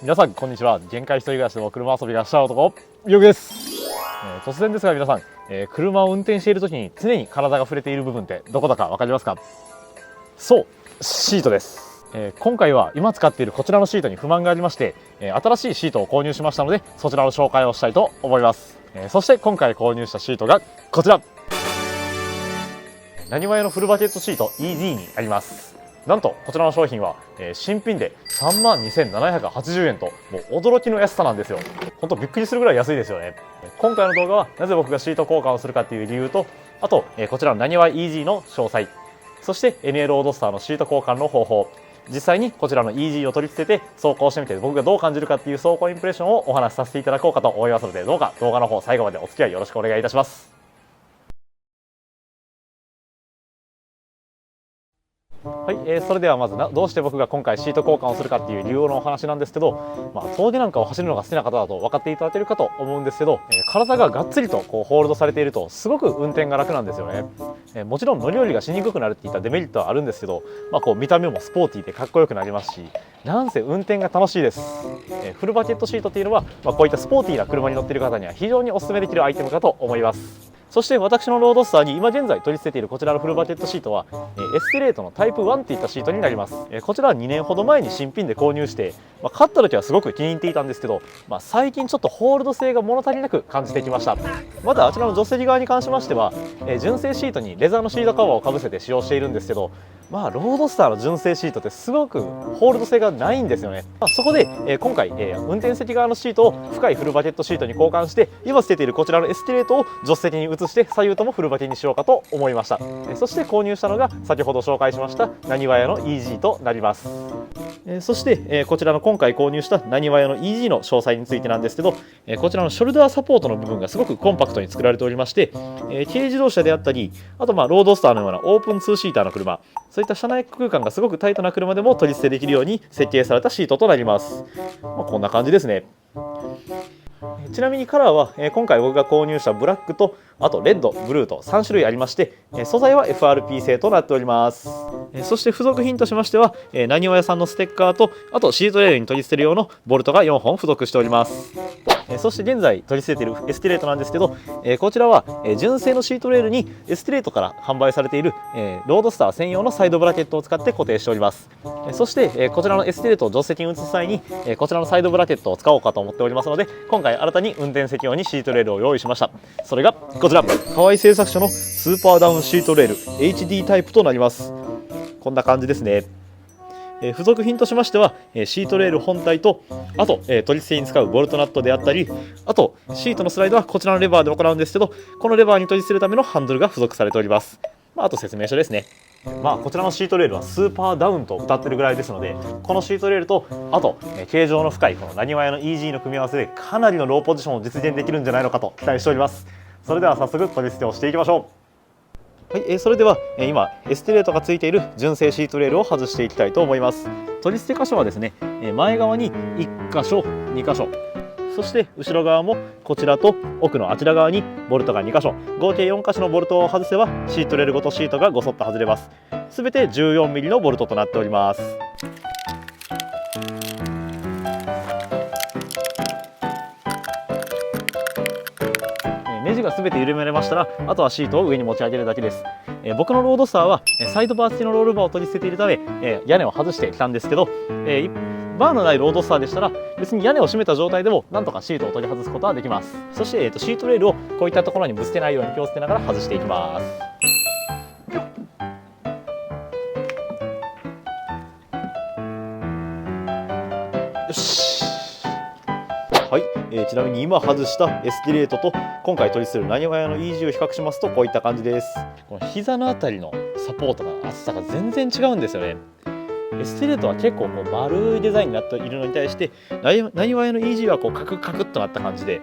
皆さんこんにちは。限界一人暮らしの車遊びがした男よくです。突然ですが皆さん、車を運転している時に常に体が触れている部分ってどこだか分かりますか？そう、シートです。今回は今使っているこちらのシートに不満がありまして、新しいシートを購入しましたので、そちらの紹介をしたいと思います。そして今回購入したシートがこちら、なにわ屋のフルバケットシート EZ になります。なんとこちらの商品は、新品で32,780円ともう驚きの安さなんですよ。本当びっくりするぐらい安いですよね。今回の動画はなぜ僕がシート交換をするかっていう理由と、あと、こちらのなにわ EZ の詳細、そして NA ロードスターのシート交換の方法、実際にこちらの EZ を取り付けて走行してみて僕がどう感じるかっていう走行インプレッションをお話しさせていただこうかと思いますので、どうか動画の方最後までお付き合いよろしくお願いいたします。はい、それではまずどうして僕が今回シート交換をするかっていう理由のお話なんですけど、峠なんかを走るのが好きな方だと分かっていただけるかと思うんですけど、体ががっつりとこうホールドされているとすごく運転が楽なんですよね。もちろん乗り降りがしにくくなるっていったデメリットはあるんですけど、こう見た目もスポーティーでかっこよくなりますし、なんせ運転が楽しいです。フルバケットシートっていうのは、こういったスポーティーな車に乗っている方には非常にお勧めできるアイテムかと思います。そして私のロードスターに今現在取り付けているこちらのフルバケットシートはエステレートのタイプ1っていったシートになります。こちらは2年ほど前に新品で購入して、買った時はすごく気に入っていたんですけど、最近ちょっとホールド性が物足りなく感じてきました。またあちらの助手席側に関しましては純正シートにレザーのシートカバーをかぶせて使用しているんですけど、ロードスターの純正シートってすごくホールド性がないんですよね。そこで今回運転席側のシートを深いフルバケットシートに交換して、今捨てているこちらのエステレートを助手席に移して左右ともフルバケにしようかと思いました。そして購入したのが先ほど紹介しましたなにわ屋の EZ となります。そしてこちらの今回購入したなにわ屋の EZ の詳細についてなんですけど、こちらのショルダーサポートの部分がすごくコンパクトに作られておりまして、軽自動車であったり、あとロードスターのようなオープンツーシーターの車、そういった車内空間がすごくタイトな車でも取り付けできるように設計されたシートとなります。こんな感じですね。ちなみにカラーは今回僕が購入したブラックと、あとレッド、ブルーと3種類ありまして、素材は FRP 製となっております。そして付属品としましてはなにわ屋さんのステッカーと、あとシートレールに取り付ける用のボルトが4本付属しております。そして現在取り付けているエステレートなんですけど、こちらは純正のシートレールにエステレートから販売されているロードスター専用のサイドブラケットを使って固定しております。そしてこちらのエステレートを助手席に移す際にこちらのサイドブラケットを使おうかと思っておりますので、今回新たに運転席用にシートレールを用意しました。それがこちら、河合製作所のスーパーダウンシートレール HD タイプとなります。こんな感じですね。付属品としましてはシートレール本体と、あと取り付けに使うボルトナットであったり、あとシートのスライドはこちらのレバーで行うんですけど、このレバーに取り付けるためのハンドルが付属されております。あと説明書ですね。こちらのシートレールはスーパーダウンと歌ってるぐらいですので、このシートレールとあと形状の深いこのなにわ屋の EZ の組み合わせでかなりのローポジションを実現できるんじゃないのかと期待しております。それでは早速取り付けをしていきましょう。はい、それでは今エステレートがついている純正シートレールを外していきたいと思います。取り付け箇所はですね、前側に1箇所2箇所、そして後ろ側もこちらと奥のあちら側にボルトが2箇所、合計4箇所のボルトを外せばシートレールごとシートがごそっと外れます。すべて 14mm のボルトとなっております。ネジがすべて緩められましたら、あとはシートを上に持ち上げるだけです。僕のロードスターはサイドバー付きのロールバーを取り付けているため屋根を外してきたんですけど、バーのないロードスターでしたら別に屋根を閉めた状態でもなんとかシートを取り外すことはできます。そして、シートレールをこういったところにぶつけないように気をつけながら外していきます。よし。はい、ちなみに今外したエステレートと今回取り付けるなにわ屋の EZ を比較しますとこういった感じです。この膝のあたりのサポートの厚さが全然違うんですよね。エステレートは結構こう丸いデザインになっているのに対してなにわ屋の EZ はこうカクカクっとなった感じで、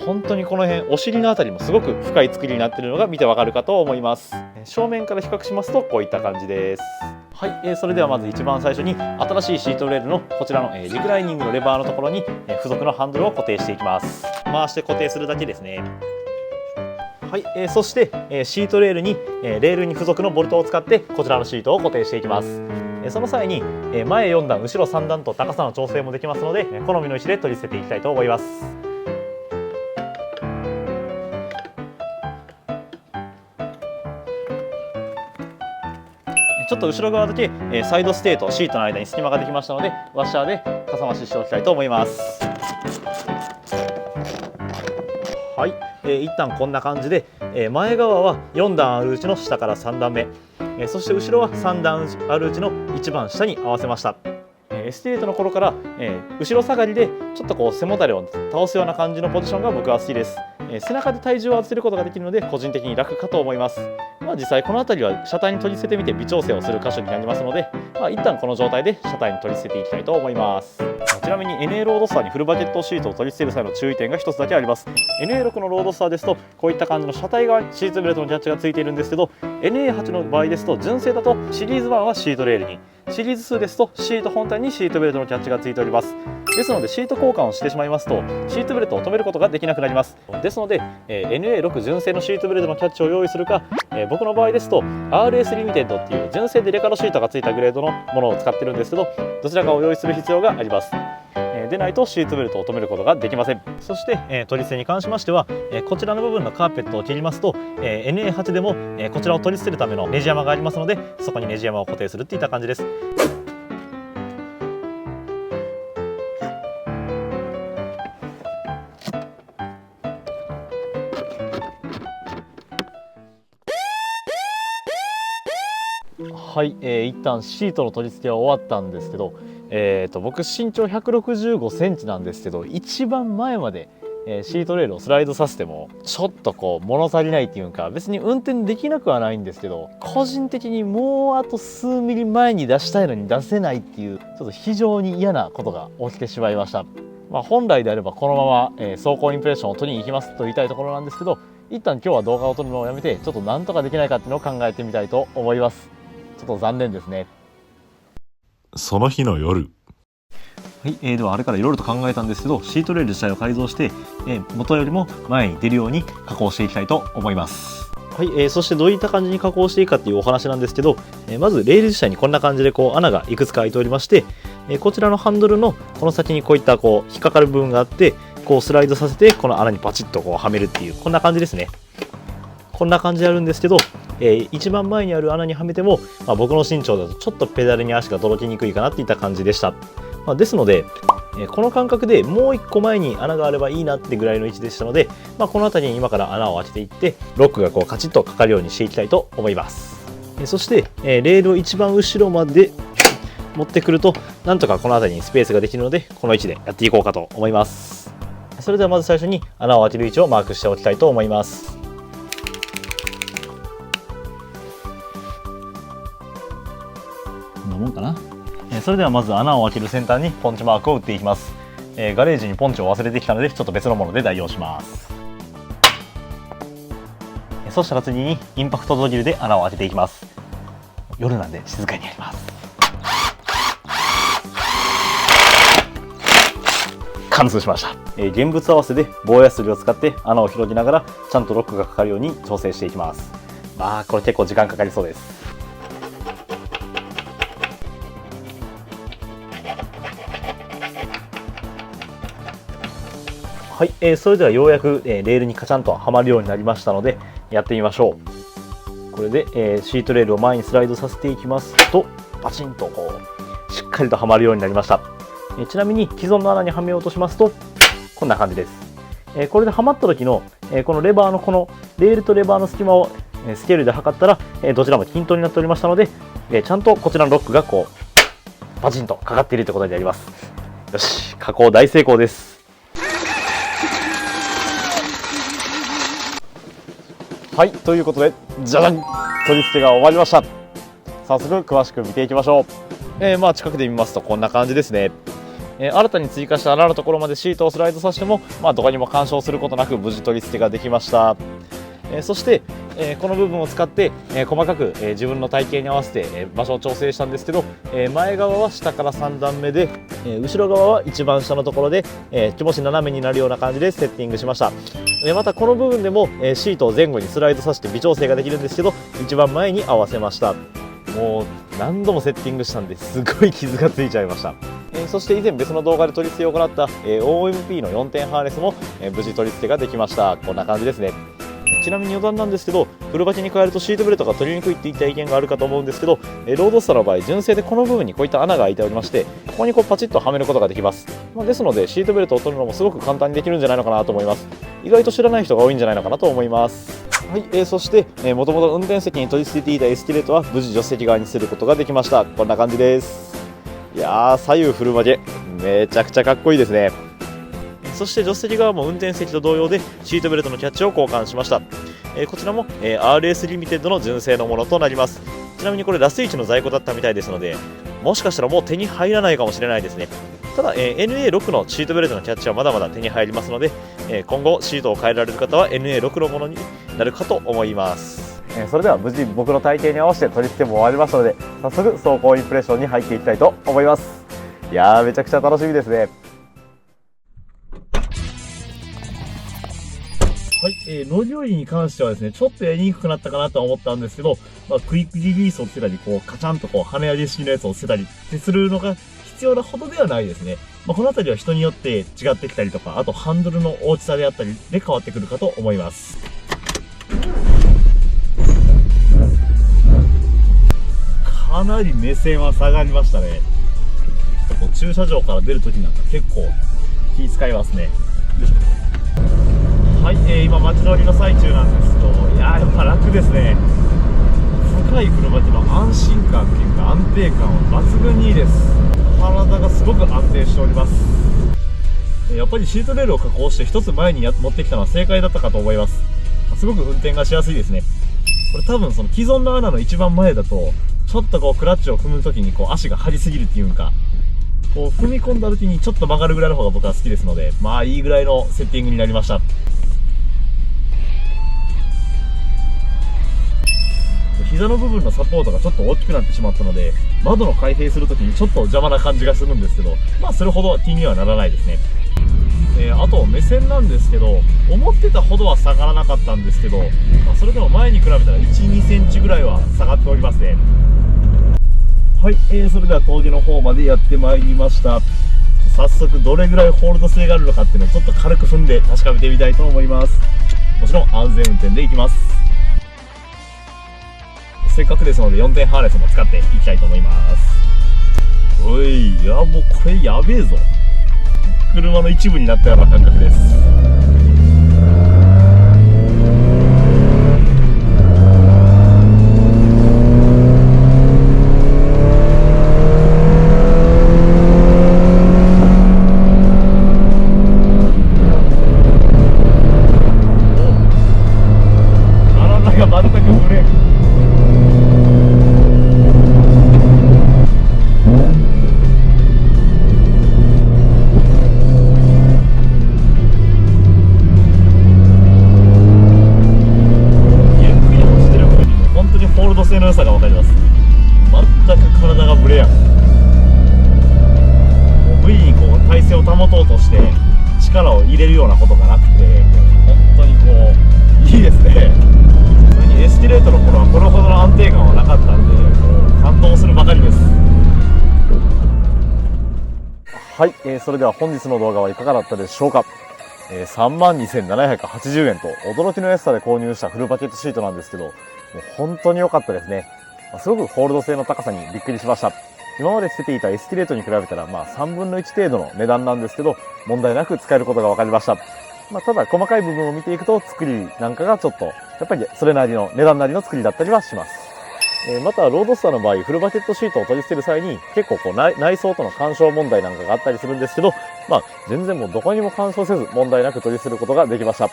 本当にこの辺お尻のあたりもすごく深い作りになっているのが見てわかるかと思います。正面から比較しますとこういった感じです。はい、それではまず一番最初に新しいシートレールのこちらのリクライニングのレバーのところに付属のハンドルを固定していきます。回して固定するだけですね。はい、そして、シートレールに、レールに付属のボルトを使ってこちらのシートを固定していきます。その際に、前4段後ろ3段と高さの調整もできますので、好みの位置で取り付けていきたいと思います。ちょっと後ろ側だけ、サイドステーとシートの間に隙間ができましたので、ワッシャーでかさ増ししておきたいと思います。はい、一旦こんな感じで、前側は4段あるうちの下から3段目、そして後ろは3段あるうちの一番下に合わせました。ステートの頃から、後ろ下がりでちょっとこう背もたれを倒すような感じのポジションが僕は好きです。背中で体重を当てることができるので個人的に楽かと思います。実際この辺りは車体に取り付けてみて微調整をする箇所になりますので、一旦この状態で車体に取り付けていきたいと思います。ちなみに NA ロードスターにフルバケットシートを取り付ける際の注意点が一つだけあります。 NA6 のロードスターですとこういった感じの車体側にシートベルトのキャッチがついているんですけど、 NA8 の場合ですと純正だとシリーズ1はシートレールに、シリーズ2ですとシート本体にシートベルトのキャッチがついております。ですのでシート交換をしてしまいますとシートベルトを止めることができなくなります。ですので、NA6 純正のシートベルトのキャッチを用意するか、僕の場合ですと RS リミテッドっていう純正でレカロシートがついたグレードのものを使ってるんですけど、どちらかを用意する必要があります。でないとシートベルトを止めることができません。そして、取り付けに関しましては、こちらの部分のカーペットを切りますと、NA8 でも、こちらを取り付けるためのネジ山がありますので、そこにネジ山を固定するっていった感じです。はい、一旦シートの取り付けは終わったんですけど、僕身長165センチなんですけど、一番前まで、シートレールをスライドさせてもちょっとこう物足りないっていうか、別に運転できなくはないんですけど、個人的にもうあと数ミリ前に出したいのに出せないっていう、ちょっと非常に嫌なことが起きてしまいました。本来であればこのまま、走行インプレッションを取りに行きますと言いたいところなんですけど、一旦今日は動画を撮るのをやめてちょっとなんとかできないかっていうのを考えてみたいと思います。ちょっと残念ですね。その日の夜、はい、ではあれからいろいろと考えたんですけど、シートレール自体を改造して、元よりも前に出るように加工していきたいと思います。はい、そしてどういった感じに加工していくかっていうお話なんですけど、まずレール自体にこんな感じでこう穴がいくつか開いておりまして、こちらのハンドルのこの先にこういったこう引っかかる部分があって、こうスライドさせてこの穴にパチッとこうはめるっていう、こんな感じですね。こんな感じであるんですけど、一番前にある穴にはめても、僕の身長だとちょっとペダルに足が届きにくいかなっていった感じでした。ですので、この感覚でもう1個前に穴があればいいなってぐらいの位置でしたので、この辺りに今から穴を開けていってロックがこうカチッとかかるようにしていきたいと思います。そして、レールを一番後ろまで持ってくるとなんとかこの辺りにスペースができるので、この位置でやっていこうかと思います。それではまず最初に穴を開ける位置をマークしておきたいと思います。こんなもんかな。それではまず穴を開ける先端にポンチマークを打っていきます。ガレージにポンチを忘れてきたのでちょっと別のもので代用します。そしたら次にインパクトドリルで穴を開けていきます。夜なんで静かにやります。貫通しました。現物合わせで棒やすりを使って穴を広げながらちゃんとロックがかかるように調整していきます。これ結構時間かかりそうです。はい、それではようやく、レールにカチャンとはまるようになりましたのでやってみましょう。これで、シートレールを前にスライドさせていきますとパチンとこうしっかりとはまるようになりました。ちなみに既存の穴にはめようとしますとこんな感じです。これではまった時の、このレバーのこのレールとレバーの隙間を、スケールで測ったら、どちらも均等になっておりましたので、ちゃんとこちらのロックがこうパチンとかかっているということになります。よし、加工大成功です。はい、ということでじゃじゃん、取り付けが終わりました。早速詳しく見ていきましょう。近くで見ますとこんな感じですね。新たに追加した穴のところまでシートをスライドさせても、どこにも干渉することなく無事取り付けができました。そして、この部分を使って、細かく、自分の体型に合わせて、場所を調整したんですけど、前側は下から3段目で、後ろ側は一番下のところで、気持ち斜めになるような感じでセッティングしました。またこの部分でも、シートを前後にスライドさせて微調整ができるんですけど、一番前に合わせました。もう何度もセッティングしたんですごい傷がついちゃいました。そして以前別の動画で取り付けを行った、OMP の4点ハーネスも、無事取り付けができました。こんな感じですね。ちなみに余談なんですけど、フルバケに変えるとシートベルトが取りにくいっていった意見があるかと思うんですけど、ロードスターの場合純正でこの部分にこういった穴が開いておりまして、ここにこうパチッとはめることができます。ですのでシートベルトを取るのもすごく簡単にできるんじゃないのかなと思います。意外と知らない人が多いんじゃないのかなと思います。はい、そして、もともと運転席に取り付けていたエスキレートは無事助手席側にすることができました。こんな感じです。いやー、左右フルバケめちゃくちゃかっこいいですね。そして助手席側も運転席と同様でシートベルトのキャッチを交換しました。こちらも、RS リミテッドの純正のものとなります。ちなみにこれラス1の在庫だったみたいですので、もしかしたらもう手に入らないかもしれないですね。ただ、NA6 のシートベルトのキャッチはまだまだ手に入りますので、今後シートを変えられる方は NA6 のものになるかと思います。それでは無事僕の体型に合わせて取り付けも終わりましたので、早速走行インプレッションに入っていきたいと思います。いやー、めちゃくちゃ楽しみですね。はい、乗り降りに関してはですね、ちょっとやりにくくなったかなとは思ったんですけど、クイックリリースをつけたり、こう、カチャンとこう、跳ね上げ式のやつをつけたりってするのが必要なほどではないですね。このあたりは人によって違ってきたりとか、あとハンドルの大きさであったりで変わってくるかと思います。かなり目線は下がりましたね。こう駐車場から出るときなんか結構気遣いますね。よいしょ。はい、今街乗りの最中なんですけど、いやー、やっぱ楽ですね。深い車っていうのは安心感っていうか安定感は抜群にいいです。体がすごく安定しております。やっぱりシートレールを加工して一つ前に持ってきたのは正解だったかと思います。すごく運転がしやすいですね。これ多分その既存の穴の一番前だと、ちょっとこうクラッチを踏むときにこう足が張りすぎるっていうんか、こう踏み込んだ時にちょっと曲がるぐらいの方が僕は好きですので、まあいいぐらいのセッティングになりました。膝の部分のサポートがちょっと大きくなってしまったので、窓の開閉するときにちょっと邪魔な感じがするんですけど、まあそれほど気にはならないですね。あと目線なんですけど、思ってたほどは下がらなかったんですけど、それでも前に比べたら 1,2 センチぐらいは下がっておりますね。はい、それでは峠の方までやってまいりました。早速どれぐらいホールド性があるのかっていうのをちょっと軽く踏んで確かめてみたいと思います。もちろん安全運転でいきます。せっかくですので4点ハーネスも使っていきたいと思います。おい、いやもうこれやべえぞ。車の一部になったような感覚です。体が全くブレーキ。性の良さが分かります。全く体がブレやん。無理にこう体勢を保とうとして力を入れるようなことがなくて、本当にこういいですね。普通にエスキレートの頃はこれほどの安定感はなかったんで、もう感動するばかりです。はい、それでは本日の動画はいかがだったでしょうか。32,780 円と驚きの安さで購入したフルバケットシートなんですけど、もう本当に良かったですね。すごくホールド性の高さにびっくりしました。今まで捨てていたエスキレートに比べたら3分の1程度の値段なんですけど、問題なく使えることが分かりました。ただ細かい部分を見ていくと作りなんかがちょっとやっぱりそれなりの値段なりの作りだったりはします。またロードスターの場合フルバケットシートを取り捨てる際に結構こう内装との干渉問題なんかがあったりするんですけど、全然もうどこにも干渉せず問題なく取り捨てることができました。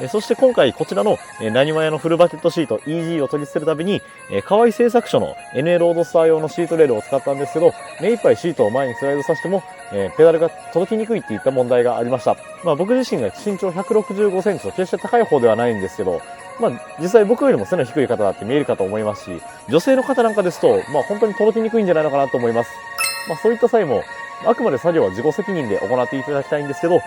そして今回こちらのなにわ屋のフルバケットシート EG を取り捨てるたびに河合製作所の NA ロードスター用のシートレールを使ったんですけど、目いっぱいシートを前にスライドさせてもペダルが届きにくいっていった問題がありました。僕自身が身長165センチと決して高い方ではないんですけど、実際僕よりも背の低い方だって見えるかと思いますし、女性の方なんかですと、本当に届きにくいんじゃないのかなと思います。そういった際も、あくまで作業は自己責任で行っていただきたいんですけど、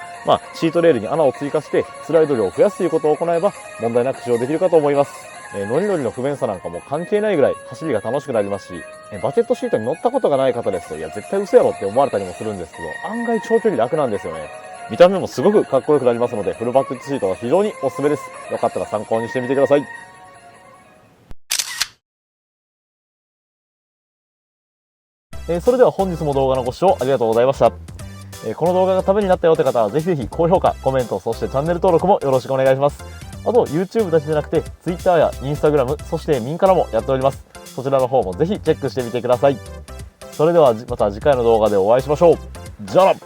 シートレールに穴を追加してスライド量を増やすということを行えば問題なく使用できるかと思います。ノリノリの不便さなんかも関係ないぐらい走りが楽しくなりますし、バケットシートに乗ったことがない方ですと、いや絶対嘘やろって思われたりもするんですけど、案外長距離楽なんですよね。見た目もすごくかっこよくなりますので、フルバケットシートは非常におすすめです。よかったら参考にしてみてください。それでは本日も動画のご視聴ありがとうございました。この動画がためになったよって方はぜひぜひ高評価、コメント、そしてチャンネル登録もよろしくお願いします。あと YouTube だけじゃなくて Twitter や Instagram、そして民からもやっております。そちらの方もぜひチェックしてみてください。それではまた次回の動画でお会いしましょう。じゃあな。